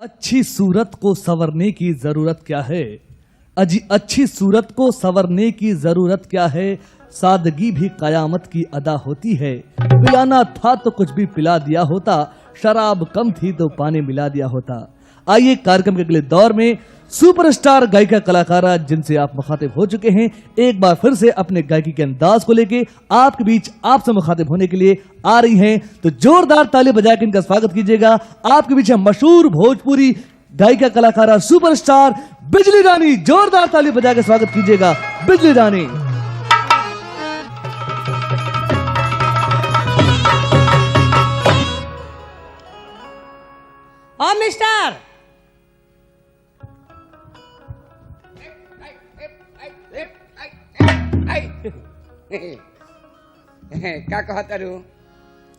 अच्छी सूरत को संवरने की जरूरत क्या है? अच्छी सूरत को संवरने की जरूरत क्या है? सादगी भी कयामत की अदा होती है। पिलाना था तो कुछ भी पिला दिया होता, शराब कम थी तो पानी मिला दिया होता। आइए कार्यक्रम के अगले दौर में सुपरस्टार गायिका कलाकारा जिनसे आप मुखातिब हो चुके हैं, एक बार फिर से अपने गायकी के अंदाज को लेके आपके बीच आपसे मुखातिब होने के लिए आ रही हैं। तो जोरदार ताली बजाकर इनका स्वागत कीजिएगा। आपके बीच है मशहूर भोजपुरी गायिका कलाकारा सुपरस्टार बिजली रानी। जोरदार ताली बजाकर स्वागत कीजिएगा बिजली रानी। ओ मिस्टर का कहतारू?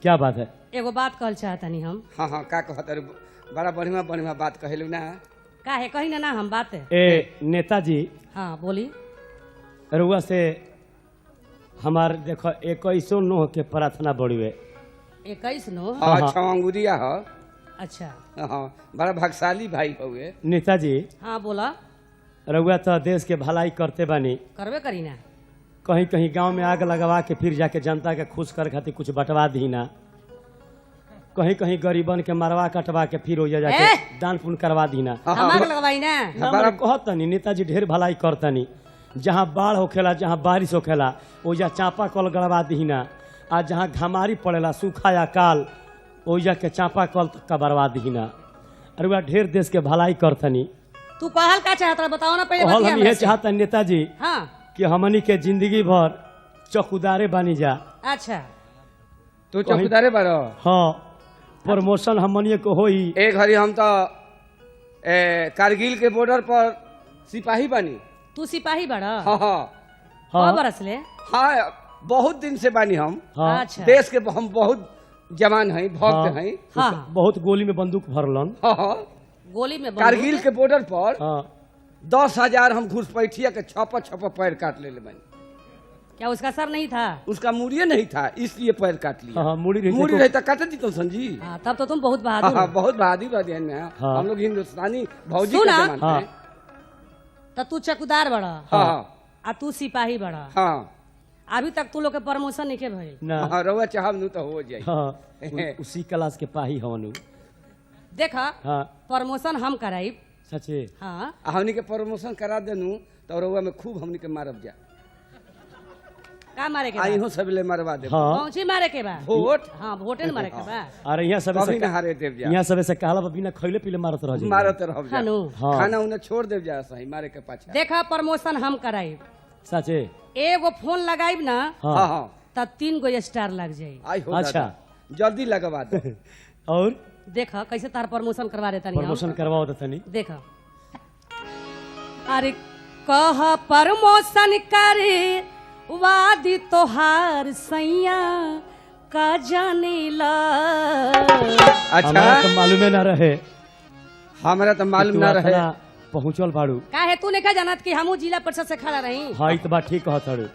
क्या बात है? एगो बात कहल चाहतनी हम। हाँ हाँ का कहतारू? बड़ा बढ़िया बढ़िया बात कहलू ना। का है कही ना हम बात है। ए नेताजी, हाँ बोली। रुआ से हमार देखो 21 के प्रार्थना बड़ी है। 21 नो। हाँ हाँ। 6 अंगुरिया हो। अच्छा हाँ बड़ा भागशाली भाई हुए। नेताजी, हाँ बोला। रुआ तो देश के भलाई करते बानी, करबे करी ना। कहीं कहीं गांव में आग लगवा के फिर जाके जनता के खुश कर खातिर कुछ बंटवा दी ना, कहीं कहीं गरीबन के मरवा कटवा के फिर हो जाके दान पुण्य करवा दी ना। हमार लगवाई ना। बड़ा कहतनी नेताजी ढेर भलाई करतनी। जहाँ बाढ़ होखेला, जहाँ बारिश होखेला, ओजा चापा कल गड़वा दी ना। आ जहाँ घमारी पड़ेला, सूखा या काल, ओजा के चापा कल का बर्बाद दी ना। अरे वह ढेर देश के भलाई करतनी। तू पहल का चाहता बताओ ना पहले। हम बतिया ये हमरा से। चाहता नेताजी हाँ कि हमनी के जिंदगी भर चौकीदारे बनी जा। अच्छा तू चौकीदारे बारो? हाँ, प्रमोशन हमनी को होई। एक घड़ी हम तो कारगिल के बॉर्डर पर सिपाही बनी। तू सिपाही बड़ा। हाँ हाँ हाँ। बरस ले। हाँ बहुत दिन से बानी हम। हाँ, अच्छा देश के हम बहुत जवान हैं, भक्त हाँ। हैं। हाँ बहुत गोली में बंदूक भरलन। हाँ हाँ गोली में बंदूक। कारगिल के बॉर्डर पर हाँ 10,000 हम घुसपैठिया के छपा छपा पैर काट ले बनी। क्या उसका सर नहीं था? उसका मूड़िए नहीं था, इसलिए पैर काट लिया। हाँ, मुड़ी रहती मूड़ी तो- रहता काट दी तो संजी। हाँ तब तो तुम बहुत हाँ बहादुर हाँ हो। बहुत बहादुर बहन में हैं। हाँ। हम लोग हिंदुस्तानी भौजी सुना? का जमाना हाँ। है। तो तू चौकीदार बड़ा हाँ आ तू सिपाही बड़ा। हाँ अभी तक तू लोग के प्रमोशन नहीं के भइल। ना। हाँ रउआ चाहब नु तो हो जाए। हाँ, उसी क्लास के पाही हवन। देखा हाँ प्रमोशन हम कराई। सचे। हाँ हमनी के प्रमोशन करा देनु तो रउआ में खूब हमनी के मारब जा। का मारे के आई बा? हो सब ले मरवा दे। हाँ, पहुंची मारे के बा? वोट हाँ वोटे न मारे के बा। और यहाँ सब कभी ना हारे देव जा। यहाँ सब से कहला बिना खैले पीले मारत रह जाई। मारत रहब जा। हनु हाँ। खाना उन्हें छोड़ देव जा सही मारे के पाछा। देखा प्रमोशन हम कराई। सचे। एगो फोन लगाइब ना हाँ हाँ। हाँ तब 3 गो स्टार लग जाई। आई हो अच्छा। दादा। जल्दी लगवा दो। और देखा कैसे तार प्रमोशन करवा देता नहीं प्रमोशन करवाओ तो तनी। देखा। अरे कह प्रमोशन करे वादी तोहार सैया का जाने ला। अच्छा हमारा तो मालूमे ना रहे। हमारा तो मालूम ना रहे। पहुँचल बाड़ू। का है तू नहीं कहा जानत कि हमू जिला परिषद से खड़ा रही। हाँ ये तो बात ठीक कहत हड़ू।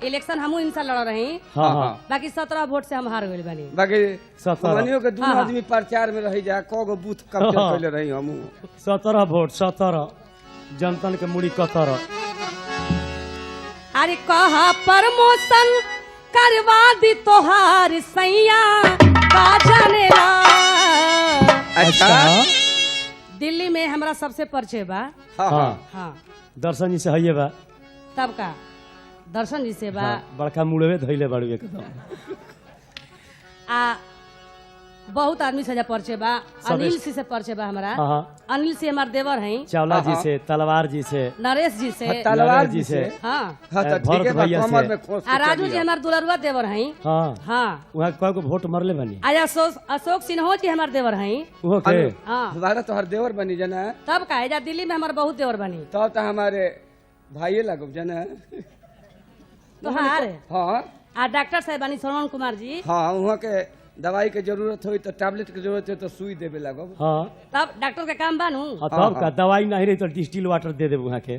इलेक्शन हमू इनसे लड़ रही। हाँ हाँ, हाँ। बाकी 17 वोट से हम हार गए बनी। बाकी 17। हमनियों के दोनों हाँ। आदमी प्रचार में रही जा। कगो बूथ कब्जा हाँ। कैले रही हमू। 17 वोट 17 जनतन के मुड़ी 17। अरे कहा प्रमोशन करवा दी तोहार सैया का जाने ला। अच्छा दिल्ली में हमरा सबसे परिचय बा। हाँ हाँ हाँ, हाँ दर्शन जी से हइये बा। तब का दर्शन जी से बा। हाँ, बड़का मुड़वे धइले बाड़ू एकदम। आ बहुत आदमी से परिचय बा। सब अनिल इस- जी से परिचय बा हमारा। हाँ हाँ, अनिल से हमारे देवर हैं। चावला जी हाँ। से, तलवार जी से, नरेश जी से। तलवार नरेश जी से। हाँ हाँ तो भरत ठीक है भैया कमर से। में खोस आ राजू जी हमारे दुलरुआ देवर हैं। हाँ हाँ वहाँ कय को वोट मरले बनी। आया अशोक सिन्हा जी हमारे देवर हैं। वो के हाँ हमारा तो हर देवर बनी जना। तब का एजा दिल्ली में हमारे बहुत देवर बनी। तब तो हमारे भाई लगब जना। तो हार हाँ आ डॉक्टर साहब बनी श्रवण कुमार जी। हाँ वहाँ के दवाई के जरूरत हो तो टैबलेट के जरूरत हो तो सुई देवे लगब। हाँ तब डॉक्टर के काम बानू। हाँ, तब का दवाई नहीं रही तो डिस्टिल वाटर दे दे वहाँ के।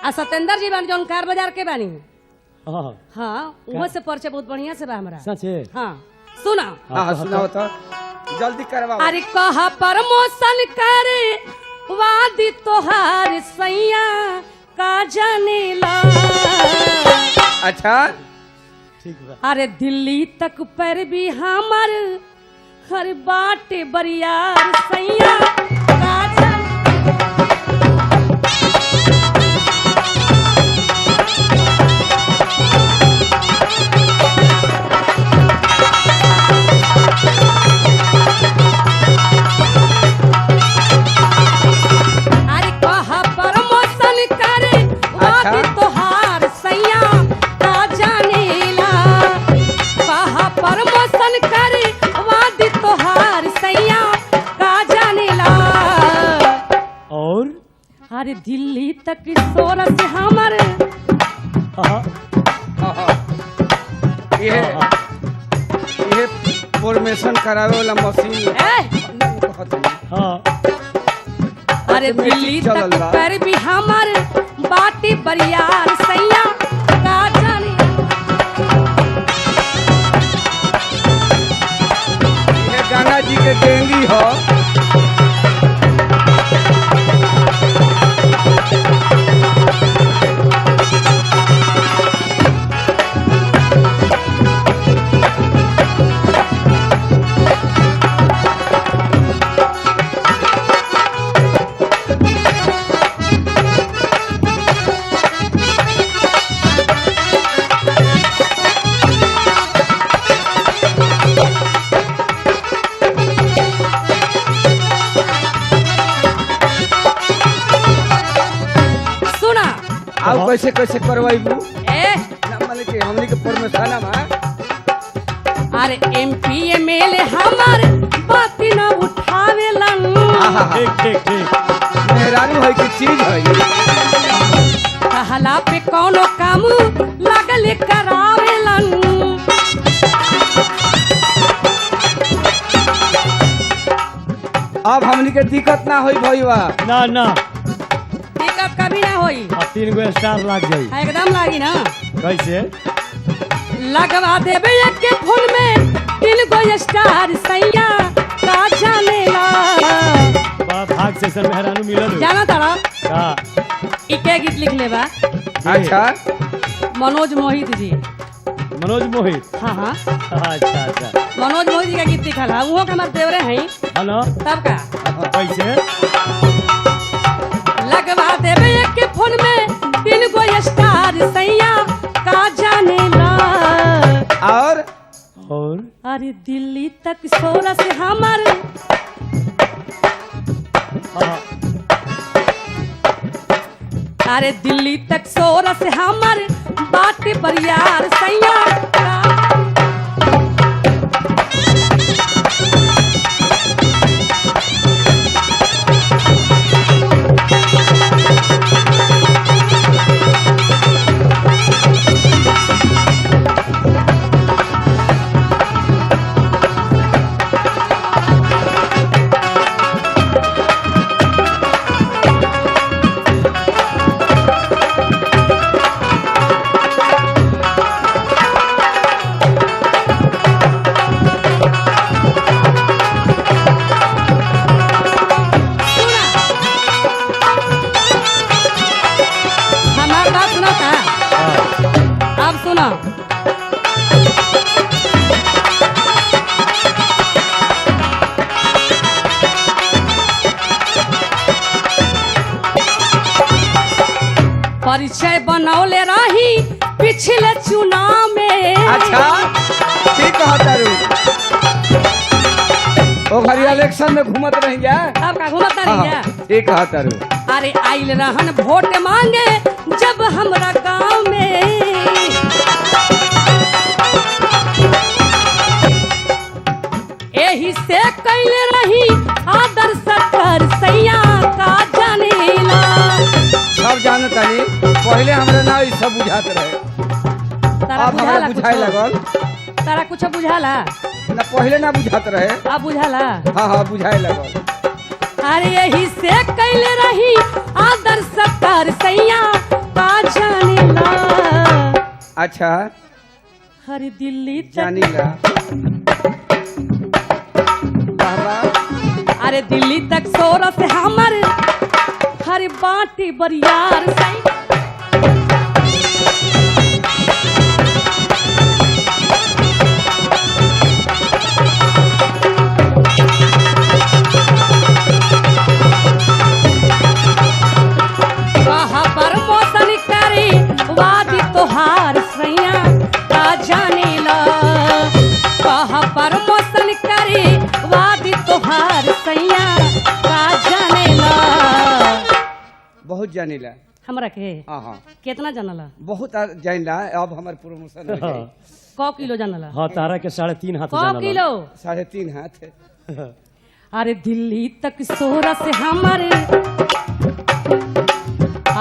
आ सत्येंद्र जी बानी जौन कार बाजार के बानी। हाँ हाँ वहाँ से परिचय बहुत बढ़िया से बा हमारा। सच है। हाँ सुना हाँ सुनाओ तो जल्दी करवाओ। अरे कहा प्रमोशन करे वादी तोहार सैया का जानेला। अच्छा ठीक बा। अरे दिल्ली तक पर भी हमर हर बाटे बरियार सैया का जाने। अरे कहा प्रमोशन करे वादी तोहार सैया का जानेला। कहा प्रमोशन करे वादी तोहार सैया का जानेला। और अरे दिल्ली तक सोर से हमर हाँ, ये फॉर्मेशन करावे वाला मशीन हाँ। अरे दिल्ली चलल तक बा। पर भी हमर बाटी बरियार सैया का जाने। ये गंगा जी के डेंगी हो। सुना आओ कैसे कैसे करवाइबू ए ना माने कि हमनी के फॉर्मेशन में अरे MP MLA हमर बात न उठावेलन। ठीक ठीक ठीक। मेहरारू है कि चीज है। कहला पे कौनो काम लगल करावेलन। अब हमनी के दिक्कत ना होई भईवा। ना ना दिक्कत कभी ना होई। अब 3 गो स्टार लाग जाई। एकदम लागी ना। कैसे? लगवा देबे एक के फोन में 3 गो स्टार सैया का जानेला। बड़ा भाग से सर मेहरानू मिलल हो। जाना तारा का? इके गीत लिख लेबा अच्छा मनोज मोहित जी। मनोज मोहित। हाँ हाँ अच्छा अच्छा। मनोज मोहित जी का गीत लिखल है। वो हमारे देवरे हैं हेलो तब का कैसे? लगवा देबे एक के फोन में 3 गो स्टार सैया का जानेला। और अरे दिल्ली तक सोरा से हमर हाँ। अरे दिल्ली तक सोरा से हमर बाटे बरियार सैया का। हमार बात सुना था। अब सुना परिचय बनौले रही पिछले चुनाव में। अच्छा ठीक कहता रू। ओ घरी इलेक्शन में घूमत रही जा। अब का घूमता रही जा। ठीक कहता रू। अरे आइल रहन वोट मांगे जब हमरा गांव में। एही से कैले रही आदर सत्कार सैया का जानेला। सब जानत नहीं पहले हमरा ना ई सब बुझात रहे। तारा अब हमरा बुझाला बुझाए कुछो? लगल। तारा कुछ बुझाला? ना पहले ना बुझात रहे। अब बुझाला? हाँ हाँ बुझाए लगल। अरे यही से कैले रही आदर सत्कार सैया का जानेला। अच्छा हर दिल्ली तक जानीला। बाबा अरे दिल्ली तक सोरा से हमर हर बाटे बरियार सैया कहा पर मौसन करे वादी तोहार सैया का जाने ला कहा पर मौसन करे वादी तोहार सैया का जाने ला बहुत जानीला। हमरा के हाँ हाँ कितना जानला बहुत जानीला। अब हमार प्रमोशन हो गई। क किलो जानला हाँ तारा के 3.5 हाथ क जानला। किलो 3.5 हाथ। अरे दिल्ली तक सोरा से हमारे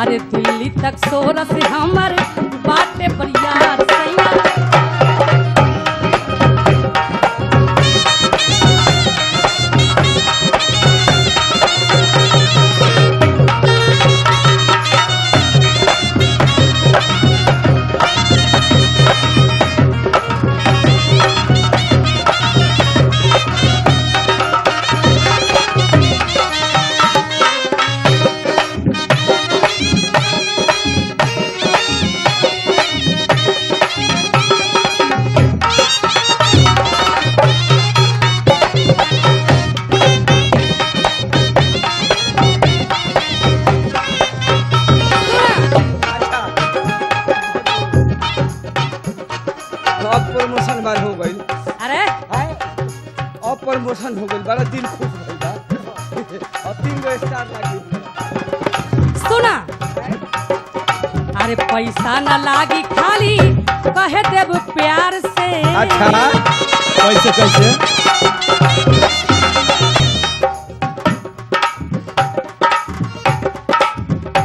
अरे दिल्ली तक सोरा से हमारे बाटे बरियार सैया अब प्रमोशन बार हो गई। अरे अब प्रमोशन हो गई। बड़ा दिल खुश भइल बा। और 3 गो स्टार लागी। सुना अरे पैसा ना लागी खाली कहे देव प्यार से अच्छा कैसे कैसे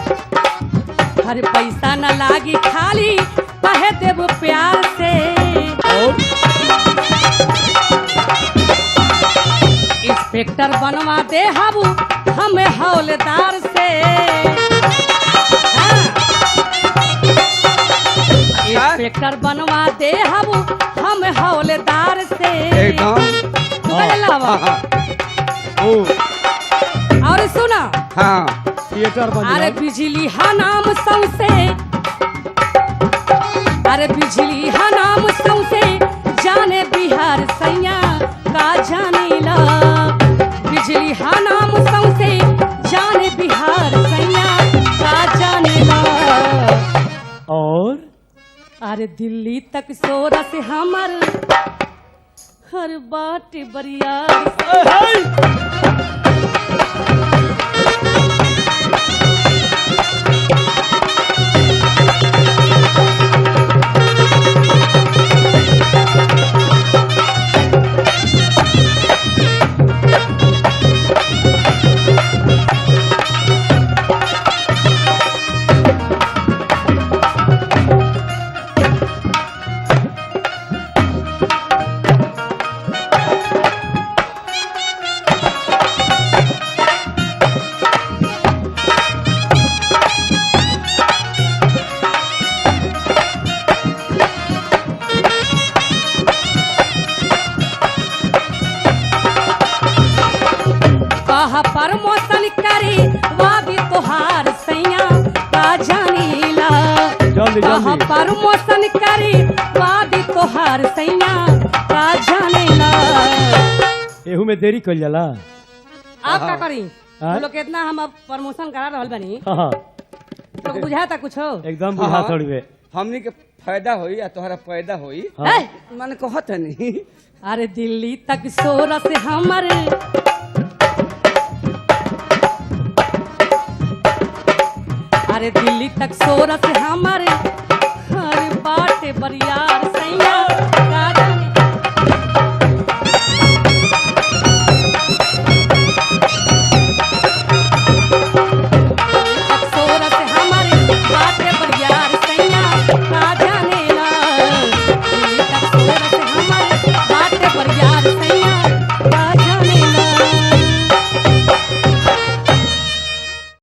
अरे पैसा ना लागी खाली कहे देव प्यार से और इंस्पेक्टर बनवा दे हबू हमें हौलदार से हाँ। इंस्पेक्टर बनवा दे हबू हमें हौलदार से एकदम। तू कहे लावा। हाँ ओ और सुना हाँ थिएटर बन अरे जाओ। बिजली हा नाम सौसे अरे बिजली हा नाम सौसे जाने बिहार सैया का जाने ला बिजली हा नाम सौसे जाने बिहार सैया का जाने ला और अरे दिल्ली तक सोरा से हमर हर बाटे बरियार कहा प्रमोशन करे वादी तोहार सैया का जानीला जल्दी कहा जल्दी प्रमोशन करे वादी तोहार सैया का जानीला एहू में देरी कइल जाला। आप का करी हाँ? तू लोग कितना हम अब प्रमोशन करा रहल बनी हाँ तो बुझाता कुछ हो एकदम बुझा हाँ। थोड़ी बे। हमनी के फायदा होई या तोहरा फायदा होई। हाँ। ए, माने कहत नहीं। अरे दिल्ली तक सोरा से हमर अरे दिल्ली तक सोरा से हमर हर बाटे बरियार